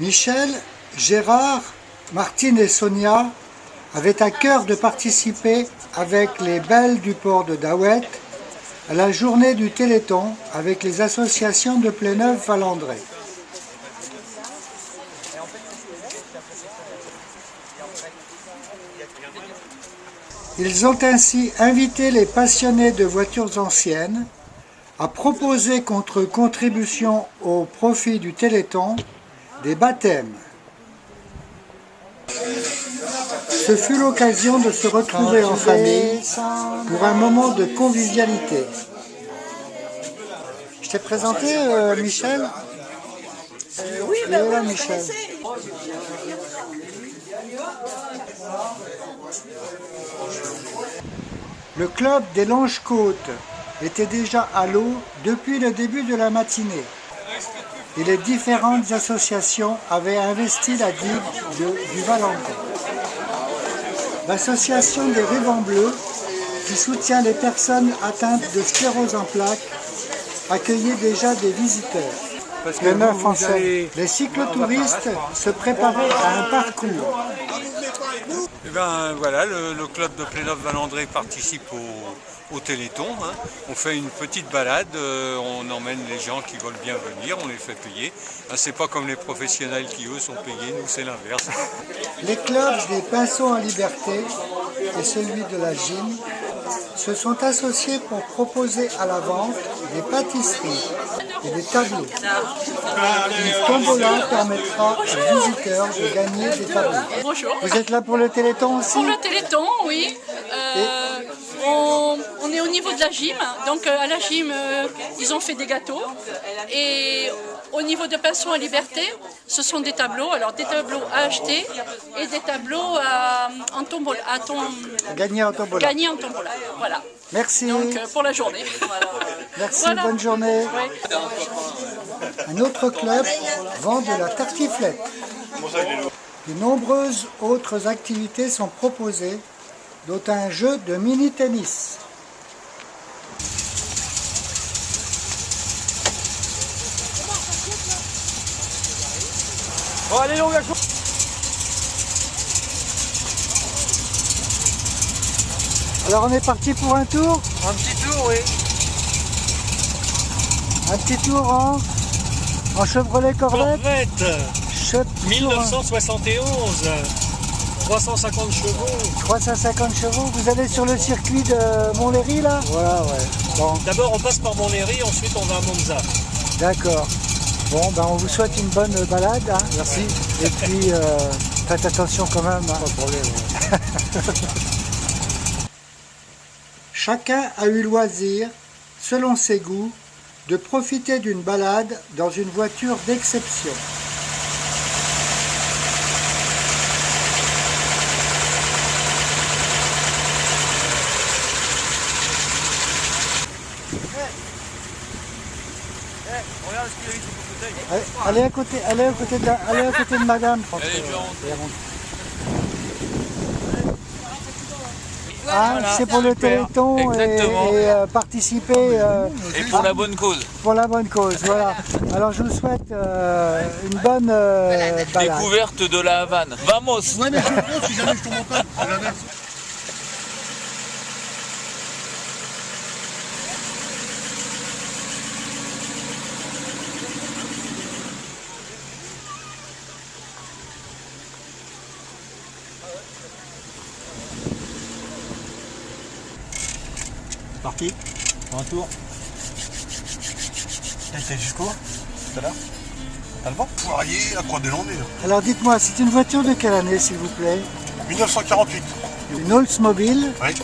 Michel, Gérard, Martine et Sonia avaient à cœur de participer avec les Belles du port de Daouet à la journée du Téléthon avec les associations de Pléneuve-Valandré. Ils ont ainsi invité les passionnés de voitures anciennes à proposer contre contribution au profit du Téléthon des baptêmes. Ce fut l'occasion de se retrouver en famille pour un moment de convivialité. Je t'ai présenté Michel? Oui, ben oui, Michel. Le club des Longes-Côtes était déjà à l'eau depuis le début de la matinée. Et les différentes associations avaient investi la digue du Valentin. L'association des Rubans Bleus, qui soutient les personnes atteintes de sclérose en plaques, accueillait déjà des visiteurs. Le 9 en scène, les cyclotouristes se préparaient à un parcours. Et ben voilà, le club de Pléneuve-Valandré participe au Téléthon. Hein. On fait une petite balade, on emmène les gens qui veulent bien venir, on les fait payer. Ben, c'est pas comme les professionnels qui eux sont payés, nous c'est l'inverse. Les clubs des Pinceaux en Liberté et celui de la Gym se sont associés pour proposer à la vente des pâtisseries et des tableaux. Une tombola permettra aux visiteurs de gagner des tableaux. Bonjour. Vous êtes là pour le Téléthon aussi? Pour le Téléthon, oui. On est au niveau de la gym. Donc à la gym, ils ont fait des gâteaux. Et au niveau de Pinceaux en Liberté, ce sont des tableaux. Alors des tableaux à acheter et des tableaux en tombola. Gagner en tombola. Gagner en tombola. Voilà. Merci. Donc pour la journée. Merci, voilà. Bonne journée. Ouais. Un autre club vend de la tartiflette. De nombreuses autres activités sont proposées, dont un jeu de mini-tennis. Bon, allez, long, gars. Alors on est parti pour un tour? Un petit tour, oui. Un petit tour en Chevrolet Corvette? Corvette 1971, 350 chevaux. 350 chevaux, vous allez sur le circuit de Montlhéry là? Voilà, ouais. Bon, D'abord, on passe par Montlhéry, ensuite on va à Monza. d'accord. Bon, ben on vous souhaite une bonne balade. Hein. Merci. Et puis, faites attention quand même. Hein. Pas de problème. Chacun a eu loisir, selon ses goûts, de profiter d'une balade dans une voiture d'exception. Regarde ce qu'il a eu sur ton fauteuil. Allez à côté de madame. Ah, c'est pour le Téléthon et participer Et pour la bonne cause. pour la bonne cause. Voilà. Alors je vous souhaite une bonne balade. Découverte de la Havane. Vamos! Ouais, mais je prends si jamais je tombe en panne. C'est l'inverse. Parti pour un tour. T'as jusqu'où tout à l'heure? T'as le vent? Poirier, la Croix des Landais. Alors dites-moi, c'est une voiture de quelle année s'il vous plaît? 1948. Une Oldsmobile, Oui.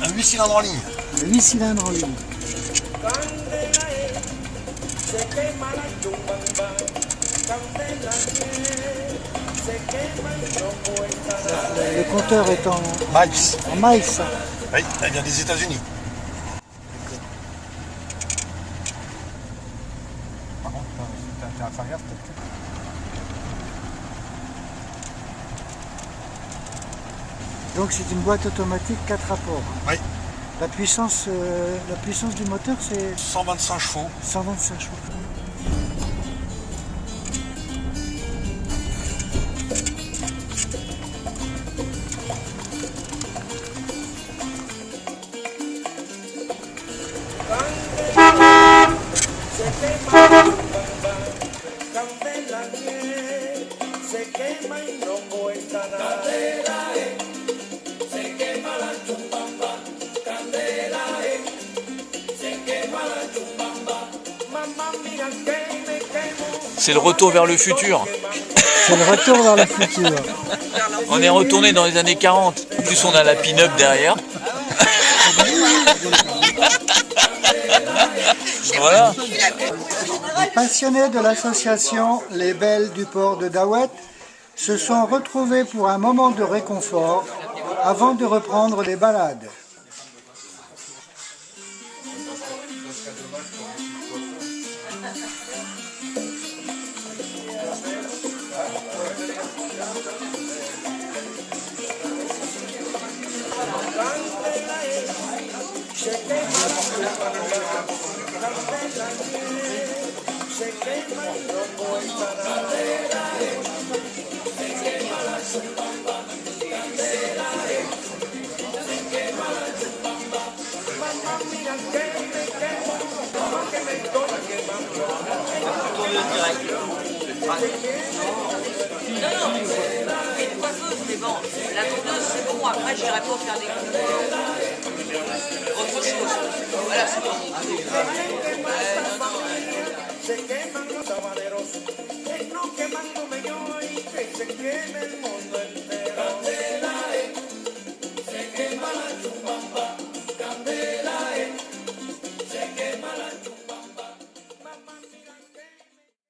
Un 8 cylindres en ligne. 8 cylindres en ligne. Le compteur est Maïs. en maïs. Oui, elle vient des États-Unis. Par contre, t'as à faire gaffe, Donc c'est une boîte automatique 4 rapports. Oui. La puissance du moteur c'est 125 chevaux. 125 chevaux. C'est le retour vers le futur. C'est le retour vers le futur. On est retourné dans les années 40. En plus, on a la pin-up derrière. Voilà. Les passionnés de l'association Les Belles du port de Daouet se sont retrouvés pour un moment de réconfort avant de reprendre les balades. Mais bon, la tondeuse c'est bon, après je n'irai pas faire des autre chose. Voilà, c'est bon. Se queman los habaneros, no quemándome yo y que se queme el mundo entero.